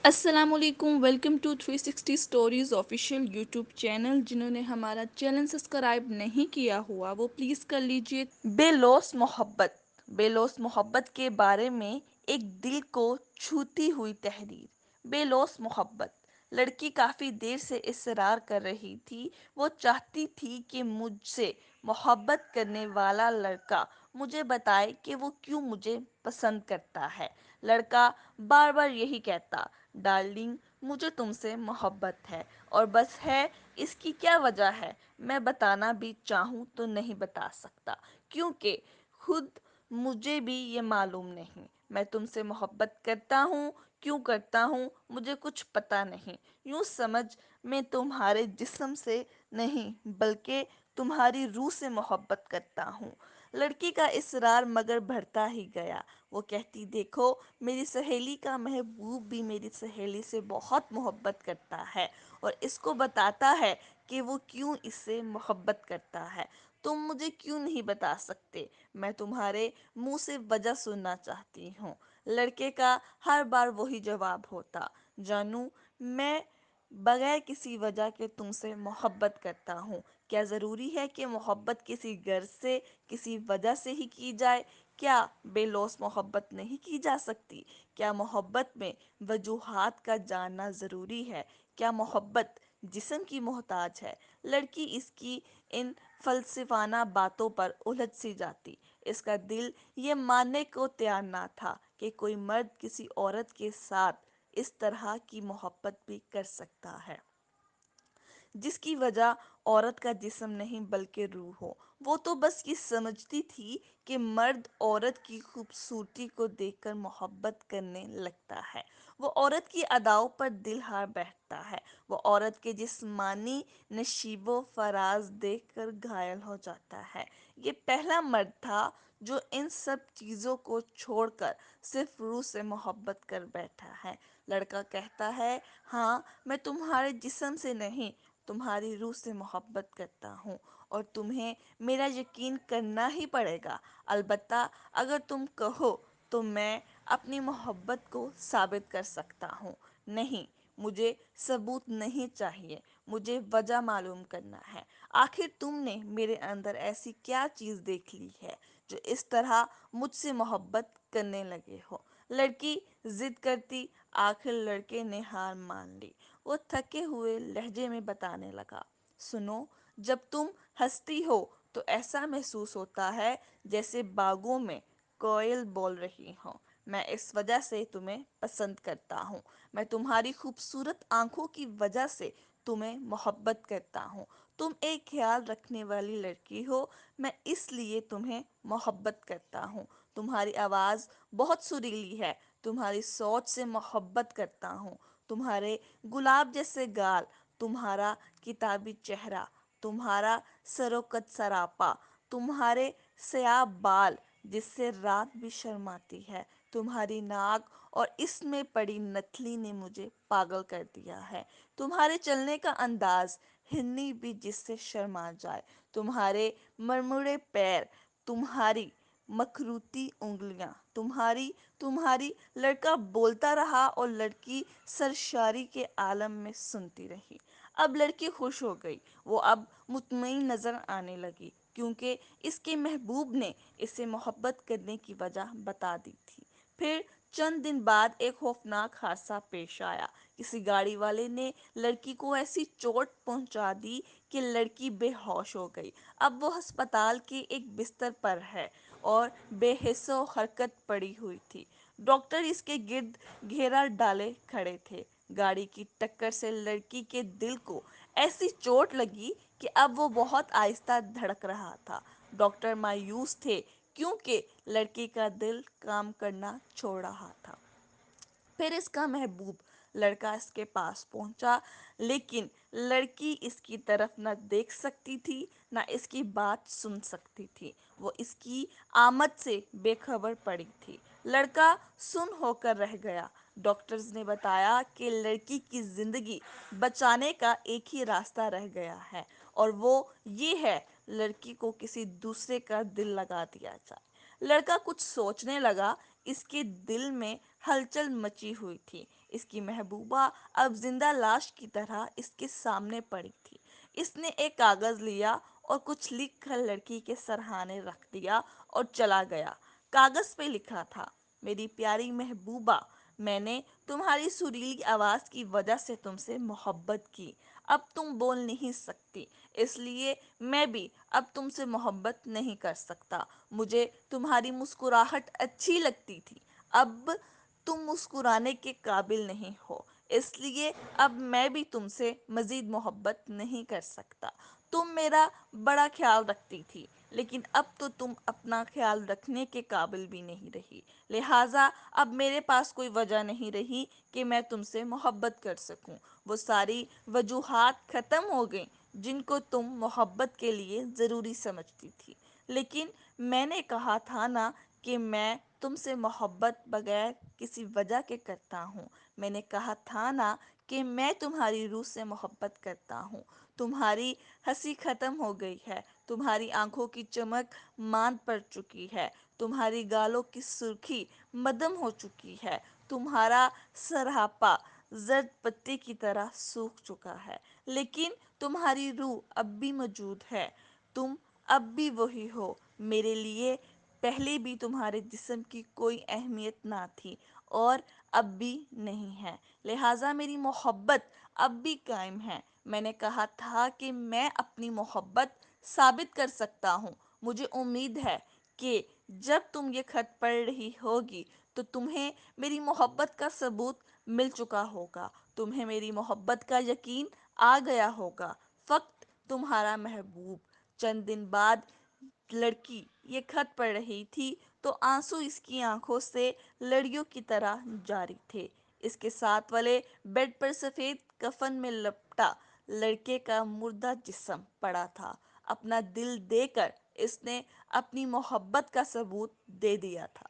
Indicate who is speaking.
Speaker 1: السلام علیکم، welcome to 360 stories official YouTube channel. جنہوں نے ہمارا چینل سبسکرائب نہیں کیا ہوا وہ پلیز کر لیجئے۔ بے لوث محبت، بے لوث محبت کے بارے میں ایک دل کو چھوتی ہوئی تحریر۔ بے لوث محبت، لڑکی کافی دیر سے اصرار کر رہی تھی۔ وہ چاہتی تھی کہ مجھ سے محبت کرنے والا لڑکا مجھے بتائے کہ وہ کیوں مجھے پسند کرتا ہے۔ لڑکا بار بار یہی کہتا، ڈارلنگ مجھے تم سے محبت ہے، اور بس ہے، اس کی کیا وجہ ہے؟ میں بتانا بھی چاہوں تو نہیں بتا سکتا، کیونکہ خود مجھے بھی یہ معلوم نہیں۔ میں تم سے محبت کرتا ہوں، کیوں کرتا ہوں مجھے کچھ پتا نہیں۔ یوں سمجھ، میں تمہارے جسم سے نہیں بلکہ تمہاری روح سے محبت کرتا ہوں۔ لڑکی کا اصرار مگر بڑھتا ہی گیا۔ وہ کہتی، دیکھو میری سہیلی کا محبوب بھی میری سہیلی سے بہت محبت کرتا ہے، اور اس کو بتاتا ہے کہ وہ کیوں اس سے محبت کرتا ہے۔ تم مجھے کیوں نہیں بتا سکتے؟ میں تمہارے منہ سے وجہ سننا چاہتی ہوں۔ لڑکے کا ہر بار وہی جواب ہوتا، جانو میں بغیر کسی وجہ کے تم سے محبت کرتا ہوں۔ کیا ضروری ہے کہ محبت کسی غرض سے، کسی وجہ سے ہی کی جائے؟ کیا بے لوث محبت نہیں کی جا سکتی؟ کیا محبت میں وجوہات کا جاننا ضروری ہے؟ کیا محبت جسم کی محتاج ہے؟ لڑکی اس کی ان فلسفانہ باتوں پر الجھ سی جاتی۔ اس کا دل یہ ماننے کو تیار نہ تھا کہ کوئی مرد کسی عورت کے ساتھ اس طرح کی محبت بھی کر سکتا ہے، جس کی وجہ عورت کا جسم نہیں بلکہ روح ہو۔ وہ تو بس یہ سمجھتی تھی کہ مرد عورت کی خوبصورتی کو دیکھ کر محبت کرنے لگتا ہے، وہ عورت کی اداؤں پر دل ہار بیٹھتا ہے، وہ عورت کے جسمانی نشیب و فراز دیکھ کر گھائل ہو جاتا ہے۔ یہ پہلا مرد تھا جو ان سب چیزوں کو چھوڑ کر صرف روح سے محبت کر بیٹھا ہے۔ لڑکا کہتا ہے، ہاں میں تمہارے جسم سے نہیں، تمہاری روح سے محبت کرتا ہوں، اور تمہیں میرا یقین کرنا ہی پڑے گا۔ البتہ اگر تم کہو تو میں اپنی محبت کو ثابت کر سکتا ہوں۔ نہیں، مجھے ثبوت نہیں چاہیے، مجھے وجہ معلوم کرنا ہے۔ آخر تم نے میرے اندر ایسی کیا چیز دیکھ لی ہے جو اس طرح مجھ سے محبت کرنے لگے ہو؟ لڑکی ضد کرتی، آخر لڑکے نے ہار مان لی۔ وہ تھکے ہوئے لہجے میں بتانے لگا، سنو، جب تم ہنستی ہو تو ایسا محسوس ہوتا ہے جیسے باغوں میں کوئل بول رہی ہوں۔ میں اس وجہ سے تمہیں پسند کرتا ہوں، میں تمہاری خوبصورت آنکھوں کی وجہ سے تمہیں محبت کرتا ہوں۔ تم ایک خیال رکھنے والی لڑکی ہو، میں اس لیے تمہیں محبت کرتا ہوں۔ تمہاری آواز بہت سریلی ہے، تمہاری سوچ سے محبت کرتا ہوں۔ تمہارے گلاب جیسے گال، تمہارا کتابی چہرہ، تمہارا سروقت سراپا، تمہارے سیاہ بال جس سے رات بھی شرماتی ہے، تمہاری ناک اور اس میں پڑی نتھلی نے مجھے پاگل کر دیا ہے۔ تمہارے چلنے کا انداز، ہرنی بھی جس سے شرما جائے، تمہارے مرمرے پیر، تمہاری مخروطی انگلیاں، تمہاری لڑکا بولتا رہا اور لڑکی سرشاری کے عالم میں سنتی رہی۔ اب لڑکی خوش ہو گئی، وہ اب مطمئن نظر آنے لگی، کیونکہ اس کے محبوب نے اسے محبت کرنے کی وجہ بتا دی تھی۔ پھر چند دن بعد ایک خوفناک حادثہ پیش آیا۔ کسی گاڑی والے نے لڑکی کو ایسی چوٹ پہنچا دی کہ لڑکی بے ہوش ہو گئی۔ اب وہ ہسپتال کے ایک بستر پر ہے اور بے حس و حرکت پڑی ہوئی تھی۔ ڈاکٹر اس کے گرد گھیرا ڈالے کھڑے تھے۔ گاڑی کی ٹکر سے لڑکی کے دل کو ایسی چوٹ لگی کہ اب وہ بہت آہستہ دھڑک رہا تھا۔ ڈاکٹر مایوس تھے کیونکہ لڑکی کا دل کام کرنا چھوڑ رہا تھا۔ پھر اس کا محبوب لڑکا اس کے پاس پہنچا، لیکن لڑکی اس کی طرف نہ دیکھ سکتی تھی نہ اس کی بات سن سکتی تھی۔ وہ اس کی آمد سے بے خبر پڑی تھی۔ لڑکا سن ہو کر رہ گیا۔ ڈاکٹرز نے بتایا کہ لڑکی کی زندگی بچانے کا ایک ہی راستہ رہ گیا ہے، اور وہ یہ ہے، لڑکی کو کسی دوسرے کا دل لگا دیا جائے۔ لڑکا کچھ سوچنے لگا، اس کے دل میں ہلچل مچی ہوئی تھی۔ اس کی محبوبہ اب زندہ لاش کی طرح اس کے سامنے پڑی تھی۔ اس نے ایک کاغذ لیا اور کچھ لکھ کر لڑکی کے سرہانے رکھ دیا اور چلا گیا۔ کاغذ پہ لکھا تھا: میری پیاری محبوبہ، میں نے تمہاری سریلی آواز کی وجہ سے تم سے محبت کی۔ اب تم بول نہیں سکتی، اس لیے میں بھی اب تم سے محبت نہیں کر سکتا۔ مجھے تمہاری مسکراہٹ اچھی لگتی تھی، اب تم مسکرانے کے قابل نہیں ہو، اس لیے اب میں بھی تم سے مزید محبت نہیں کر سکتا۔ تم میرا بڑا خیال رکھتی تھی، لیکن اب تو تم اپنا خیال رکھنے کے قابل بھی نہیں رہی، لہٰذا اب میرے پاس کوئی وجہ نہیں رہی کہ میں تم سے محبت کر سکوں۔ وہ ساری وجوہات ختم ہو گئیں جن کو تم محبت کے لیے ضروری سمجھتی تھی۔ لیکن میں نے کہا تھا نا کہ میں تم سے محبت بغیر کسی وجہ کے کرتا ہوں۔ میں نے کہا تھا نا کہ میں تمہاری روح سے محبت کرتا ہوں۔ تمہاری ہنسی ختم ہو گئی ہے، تمہاری آنکھوں کی چمک ماند پڑ چکی ہے، تمہاری گالوں کی سرخی مدھم ہو چکی ہے، تمہارا سراپا زرد پتے کی طرح سوکھ چکا ہے، لیکن تمہاری روح اب بھی موجود ہے۔ تم اب بھی وہی ہو۔ میرے لیے پہلے بھی تمہارے جسم کی کوئی اہمیت نہ تھی اور اب بھی نہیں ہے، لہٰذا میری محبت اب بھی قائم ہے۔ میں نے کہا تھا کہ میں اپنی محبت ثابت کر سکتا ہوں۔ مجھے امید ہے کہ جب تم یہ خط پڑھ رہی ہوگی تو تمہیں میری محبت کا ثبوت مل چکا ہوگا، تمہیں میری محبت کا یقین آ گیا ہوگا۔ فقط تمہارا محبوب۔ چند دن بعد لڑکی یہ خط پڑھ رہی تھی تو آنسو اس کی آنکھوں سے لڑیوں کی طرح جاری تھے۔ اس کے ساتھ والے بیڈ پر سفید کفن میں لپٹا لڑکے کا مردہ جسم پڑا تھا۔ اپنا دل دے کر اس نے اپنی محبت کا ثبوت دے دیا تھا۔